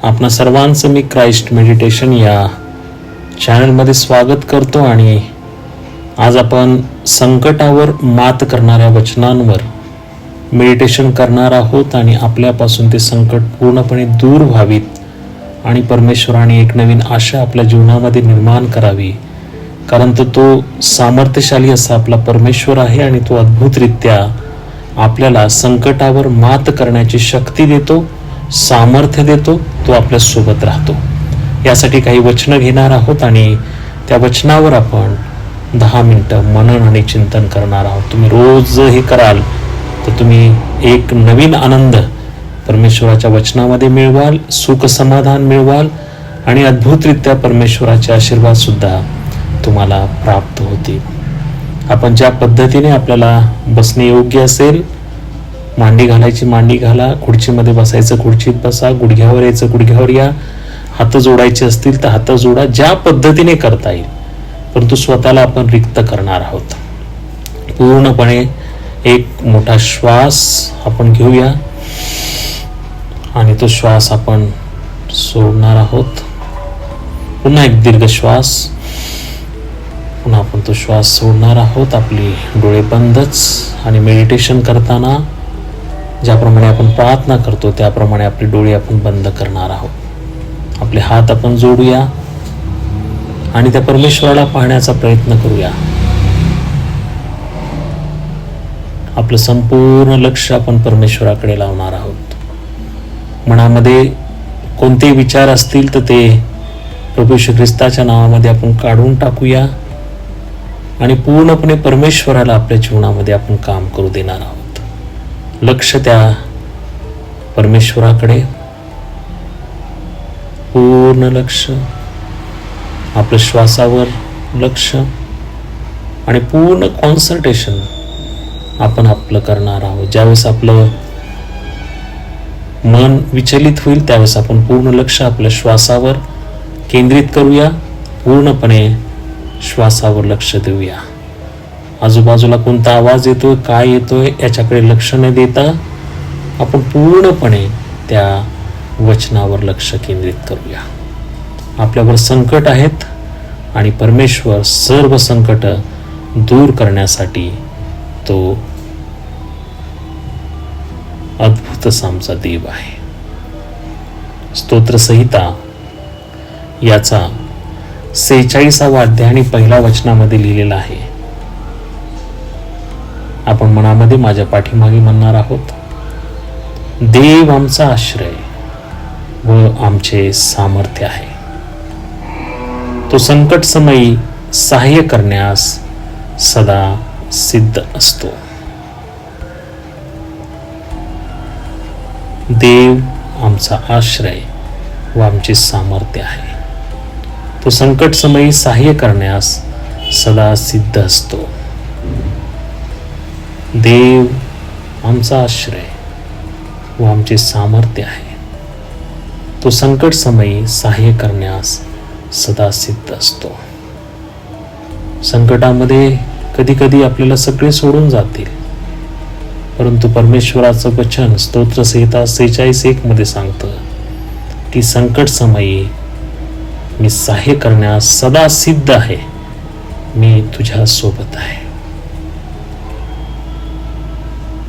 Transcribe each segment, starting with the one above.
आपणा सर्वांचं मी Christ meditation या चॅनलमध्ये स्वागत करतो आणि आज आपण संकटावर मात करणाऱ्या वचनांवर मेडिटेशन करणार आहोत आणि आपल्यापासून ते संकट पूर्णपणे दूर व्हावीत आणि परमेश्वराने एक नवीन आशा आपल्या जीवनामध्ये निर्माण करावी, कारण तो सामर्थ्यशाली असा आपला परमेश्वर आहे आणि तो अद्भुतरित्या आपल्याला संकटावर मात करण्याची शक्ती देतो, सामर्थ्य देतो, तो आपल्या सोबत राहतो. यासाठी काही वचनं घेणार आहोत आणि त्या वचनावर आपण 10 मिनिटं मनन आणि चिंतन करणार आहोत. तुम्ही रोज हे कराल तर तुम्ही एक नवीन आनंद परमेश्वराच्या वचनामध्ये मिळवाल, सुख समाधान मिळवाल आणि अद्भुतरित्या परमेश्वराचे आशीर्वाद सुद्धा तुम्हाला प्राप्त होतील. आपण ज्या पद्धतीने आपल्याला बसणे योग्य असेल, मांडी घालायची मांडी घाला, खुर्चीमध्ये बसायचं खुर्चीत बसा, गुडघ्यावर यायचं गुडघ्यावर या, हात जोडायचे असतील तर हात जोडा, ज्या पद्धतीने करता येईल. परंतु स्वतःला आपण रिक्त करणार आहोत. पूर्णपणे एक मोठा श्वास आपण घेऊया आणि तो श्वास आपण सोडणार आहोत. पुन्हा एक दीर्घ श्वास, पुन्हा आपण तो श्वास सोडणार आहोत. आपली डोळे बंदच आणि मेडिटेशन करताना ज्याप्रमाणे आपण प्रार्थना करतो त्याप्रमाणे आपले डोळे आपण बंद करणार आहोत. आपले हात आपण जोडूया आणि त्या परमेश्वराला पाहण्याचा प्रयत्न करूया. आपलं संपूर्ण लक्ष आपण परमेश्वराकडे लावणार आहोत. मनामध्ये कोणतेही विचार असतील तर ते प्रभू श्री ख्रिस्ताच्या नावामध्ये आपण काढून टाकूया आणि पूर्णपणे परमेश्वराला आपल्या जीवनामध्ये आपण काम करू देणार आहोत. लक्ष त्या परमेश्वराकडे, पूर्ण लक्ष, आपल्या श्वासावर लक्ष आणि पूर्ण कॉन्सन्ट्रेशन आपण आपलं करणार आहोत. ज्यावेळेस आपलं मन विचलित होईल त्यावेळेस आपण पूर्ण लक्ष आपल्या श्वासावर केंद्रित करूया. पूर्णपणे श्वासावर लक्ष देऊया. आजूबाजूला कोणता आवाज येतोय, काय येतोय याच्याकडे लक्ष न देता आपण पूर्णपणे त्या वचनावर लक्ष केंद्रित करूया. आपल्यावर संकट आहेत आणि परमेश्वर सर्व संकट दूर करण्यासाठी तो अद्भुत आमचा देव आहे. स्तोत्रसंहिता याचा 46वा अध्याय आणि 1 वचनामध्ये लिहिलेला आहे. आपण मनामध्ये माझ्या पाठीमागे म्हणणार आहोत, देव आमचा आश्रय व आमचे सामर्थ्य आहे. तो संकट समयी सहाय्य करण्यास सदा सिद्ध असतो. देव आमचा आश्रय व आमचे सामर्थ्य आहे. तो संकट समयी सहाय्य करण्यास सदा सिद्ध असतो. देव आमचा आश्रय व आमचे सामर्थ्य आहे. तो संकट समयी सहाय्य करण्यास सदा सिद्ध असतो. संकटामध्ये कधी कधी आपल्याला सगळे सोडून जातील, परंतु परमेश्वराचं वचन स्तोत्रसंहिता 46:1 मध्ये सांगतं की संकट समयी मी सहाय्य करण्यास सदा सिद्ध आहे, मी तुझ्या सोबत आहे.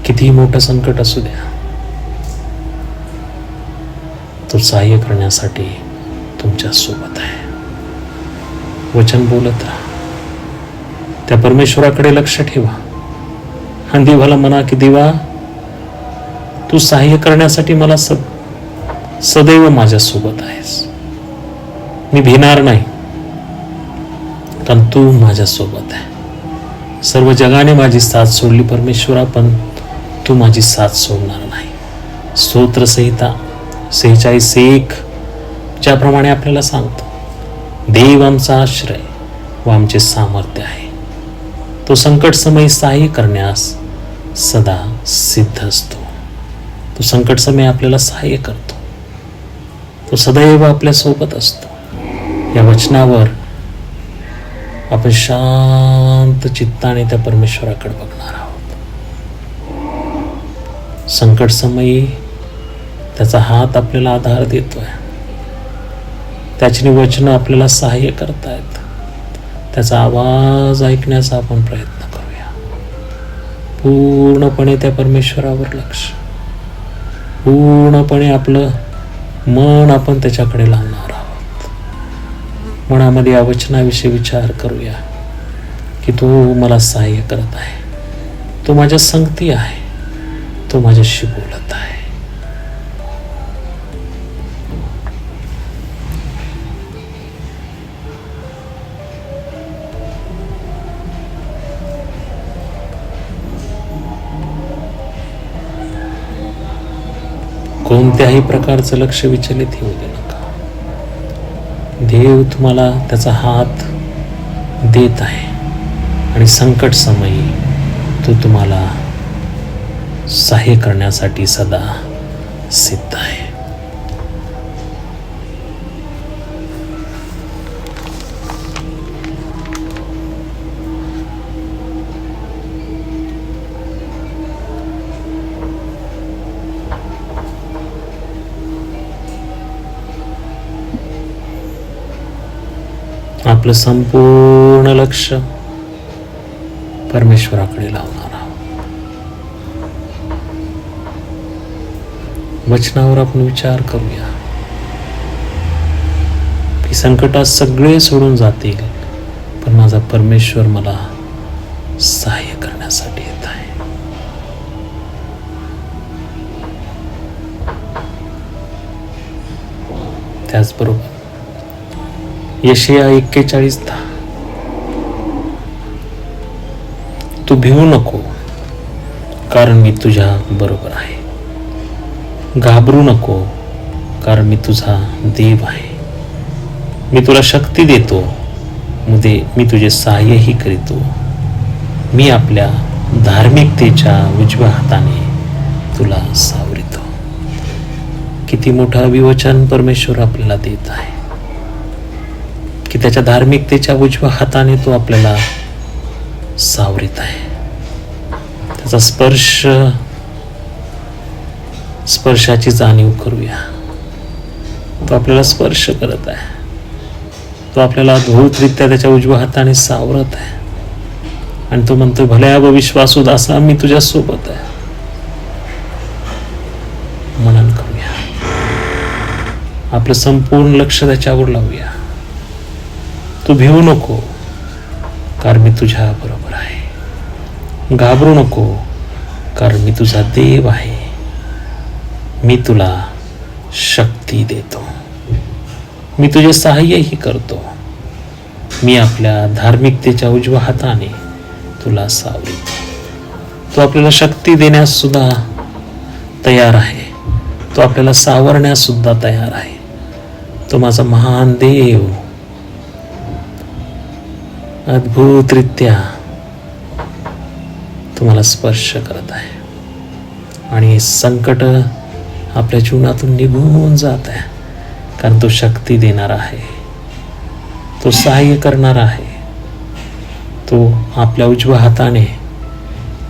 कितीही मोठं संकट असू द्या, तो सहाय्य करण्यासाठी तुमच्या सोबत आहे. वचन बोलत राहा, त्या परमेश्वराकडे लक्ष ठेवा आणि देवाला म्हणा की देवा, तू सहाय्य करण्यासाठी मला सदैव माझ्या सोबत आहेस. मी भिणार नाही, कारण तू माझ्या सोबत आहे. सर्व जगाने माझी साथ सोडली परमेश्वरा, पण तू माझी साथ सोडणार नाही. स्तोत्रसंहिता 46:1 ज्याप्रमाणे आपल्याला सांगतो, देव आमचा आश्रय व आमचे सामर्थ्य आहे. तो संकट समयी सहाय्य करण्यास सदा सिद्ध असतो. तो संकट समय आपल्याला सहाय्य करतो. तो सदैव आपल्या सोबत असतो. या वचनावर आपण शांत चित्ताने त्या परमेश्वराकडे बघणार आहोत. संकट समयी त्याचा हात आपल्याला आधार देतोय. त्याची वचनं आपल्याला सहाय्य करतायत. त्याचा आवाज ऐकण्याचा आपण प्रयत्न करूया. पूर्णपणे त्या परमेश्वरावर लक्ष, पूर्णपणे आपलं मन आपण त्याच्याकडे लावणार आहोत. मनामध्ये या वचनाविषयी विचार करूया की तो मला सहाय्य करत आहे, तो माझ्या संगती आहे, तो माझ्याशी बोलत आहे. कोणत्याही प्रकारचं लक्ष विचलित होऊ दे नका. देव तुम्हाला त्याचा हात देत आहे आणि संकट समयी तो तुम्हाला सहाय्य करण्यासाठी सदा सिद्ध आहे. आपलं संपूर्ण लक्ष परमेश्वराकडे लावणार आहोत. वचनावर आपण विचार करूया की संकटात सगळे सोडून जातील, पण माझा परमेश्वर मला सहाय्य करण्यासाठी येत आहे. त्याचबरोबर यशाया 41:10, तू भिवू नको, कारण मी तुझ्या बरोबर आहे. घाबरू नको, कारण मी तुझा देव आहे. मी तुला शक्ती देतो, मी तुझे सहाय्यही करीतो. मी आपल्या धार्मिकतेच्या उजव्या हाताने तुला सावरितो. किती मोठं अभिवचन परमेश्वर आपल्याला देत आहे की त्याच्या धार्मिकतेच्या उजव्या हाताने तो आपल्याला सावरीत आहे. त्याचा स्पर्शाची जाणीव करूया. तो आपल्याला स्पर्श करत आहे, तो आपल्याला अद्भुतरित्या त्याच्या उजव्या हाताने सावरत आहे आणि तो म्हणतो, भल्या व विश्वासू दासा, मी तुझ्या सोबत आहे. मनन करूया, आपलं संपूर्ण लक्ष त्याच्यावर लावूया. तू भिवू नको, कारण मी तुझ्या बरोबर आहे. घाबरू नको, कारण मी तुझा देव आहे. मी तुला शक्ती देतो. मी तुझे सहाय्यही करतो. मी आपल्या धार्मिकतेच्या उजव्या हाताने तुला सावरितो. तो आपल्याला शक्ती देण्यास सुद्धा तयार आहे. तो आपल्याला सावरण्यास सुद्धा तयार आहे. तो माझा महान देव अद्भुतरित्या तुम्हाला स्पर्श करत आहे आणि संकट आपल्या जीवनातून निघून जात आहे, कारण तो शक्ती देणार आहे, तो सहाय्य करणार आहे. तो आपल्या उजव्या हाताने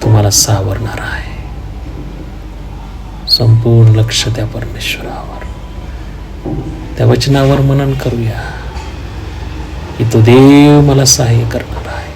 तुम्हाला सावरणार आहे. संपूर्ण लक्ष त्या परमेश्वरावर, त्या वचनावर मनन करूया की तो देव मला सहाय्य करणार आहे.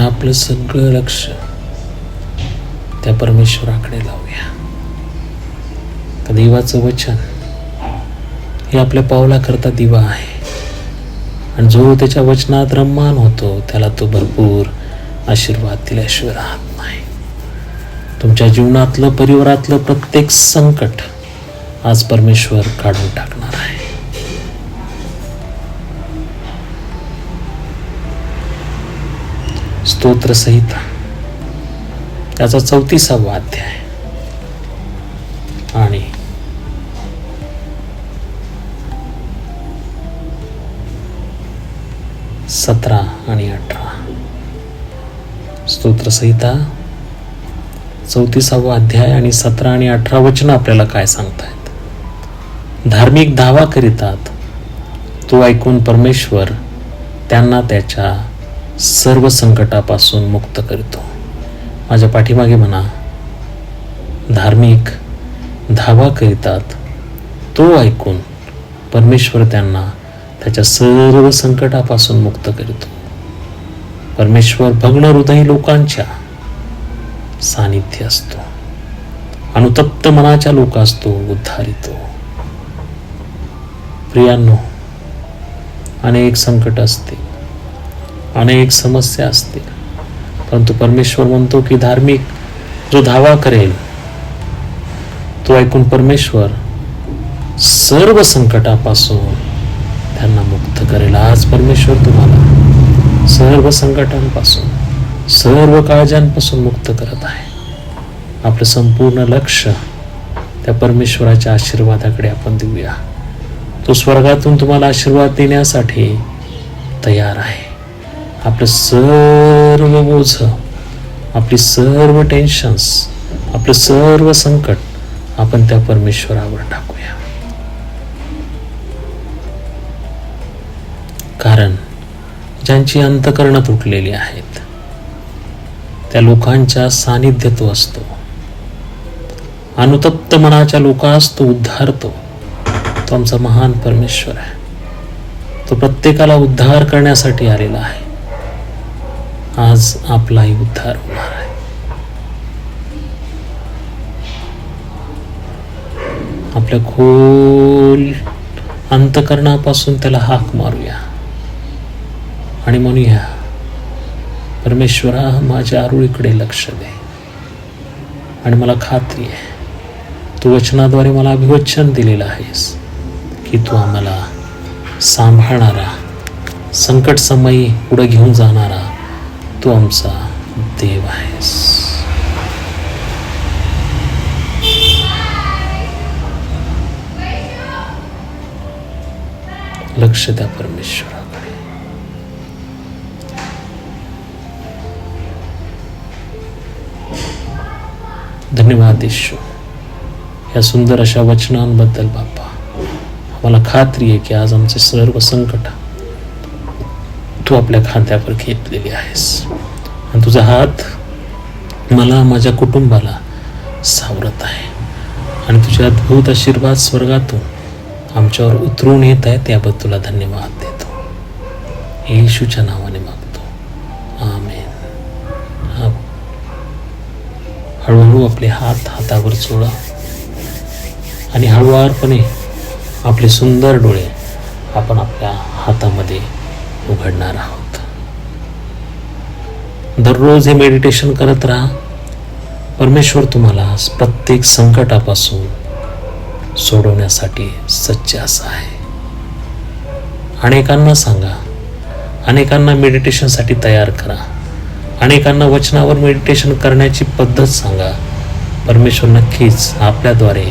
आपलं सगळं लक्ष त्या परमेश्वराकडे लावूया. देवाचं वचन हे आपल्या पावलाकरता दिवा आहे आणि जो त्याच्या वचनात रममान होतो त्याला तो भरपूर आशीर्वाद दिल्याशिवाय राहत नाही. तुमच्या जीवनातलं, परिवारातलं प्रत्येक संकट आज परमेश्वर काढून टाकणार आहे. स्तोत्र संहिता त्याचा 34वा अध्याय आणि 17 आणि 18. स्तोत्रसंहिता 34वा अध्याय आणि 17 आणि 18 वचन आपल्याला काय सांगतायत. धार्मिक दावा करीतात, तो ऐकून परमेश्वर त्यांना त्याच्या सर्व संकटापासून मुक्त करतो. माझ्या पाठीमागे म्हणा, धार्मिक दावा करीतात, तो ऐकून परमेश्वर त्यांना त्याच्या सर्व संकटापासून मुक्त करतो. परमेश्वर भग्न हृदयी लोकांच्या सानिध्य असतो, अनुतप्त मनाच्या लोकांस तो उद्धारितो. प्रियांनो, अनेक संकट असते, अनेक समस्या असते, परंतु परमेश्वर म्हणतो की धार्मिक जो धावा करेल तो ऐकून परमेश्वर सर्व संकटापासून त्यांना मुक्त करेल. आज परमेश्वर तुम्हाला सर्व संकटांपासून, सर्व काळजांपासून मुक्त करत आहे. आपलं संपूर्ण लक्ष त्या परमेश्वराच्या आशीर्वादाकडे आपण देऊया. तो स्वर्गातून तुम्हाला आशीर्वाद देण्यासाठी तयार आहे. आपलं सर्व बोझ, आपली सर्व टेन्शन्स, आपलं सर्व संकट आपण त्या परमेश्वरावर टाकूया. कारण ज्यांची अंतकरणं तुटलेली आहेत त्या लोकांच्या सानिध्य तो असतो. अनुतप्त मनाच्या लोकांस तो उद्धारतो. तो आमचा महान परमेश्वर आहे. तो प्रत्येकाला उद्धार करण्यासाठी आलेला आहे. आज आपलाही उद्धार होणार आहे. आपल्या खोल अंतकरणापासून त्याला हाक मारूया आणि म्हणूया, परमेश्वरा, माझ्या आरुळीकडे लक्ष दे. आणि मला खात्री आहे, तू वचनाद्वारे मला अभिवचन दिलेलं आहेस की तू आम्हाला सांभाळणारा, संकट समयी पुढे घेऊन जाणारा तू आमचा देव आहेस. लक्ष द्या परमेश्वराकडे. धन्यवाद येशू या सुंदर अशा वचनांबद्दल. बाप्पा, मला खात्री आहे की आज आमचे सर्व संकट तू आपल्या खांद्यावर घेतलेली आहेस आणि तुझा हात मला, माझ्या कुटुंबाला सावरत आहे आणि तुझे अद्भुत आशीर्वाद स्वर्गातून आमच्यावर उतरून येत आहे. त्याबद्दल तुला धन्यवाद देतो. येशूच्या नावाने मागतो, आमेन. हळूहळू आपले हात हातावर चोळा आणि हळुवारपणे आपले सुंदर डोळे आपण आपल्या हातामध्ये उघडणार आहोत. दररोज हे मेडिटेशन करत राहा. परमेश्वर तुम्हाला प्रत्येक संकटापासून सोडवण्यासाठी सज्ज असा आहे. अनेकांना सांगा, अनेकांना मेडिटेशनसाठी तयार करा, अनेकांना वचनावर मेडिटेशन करण्याची पद्धत सांगा. परमेश्वर नक्कीच आपल्याद्वारे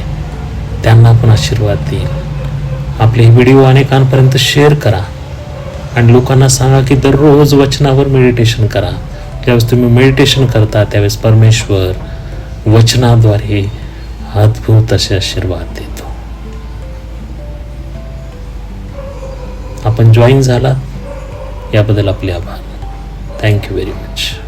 त्यांना पण आशीर्वाद देईल. आपले हे व्हिडिओ अनेकांपर्यंत शेअर करा आणि लोकांना सांगा की दररोज वचनावर मेडिटेशन करा. ज्यावेळेस तुम्ही मेडिटेशन करता त्यावेळेस परमेश्वर वचनाद्वारे अद्भुत असे आशीर्वाद देतो. आपण जॉईन झाला याबद्दल आपले आभार. Thank you very much.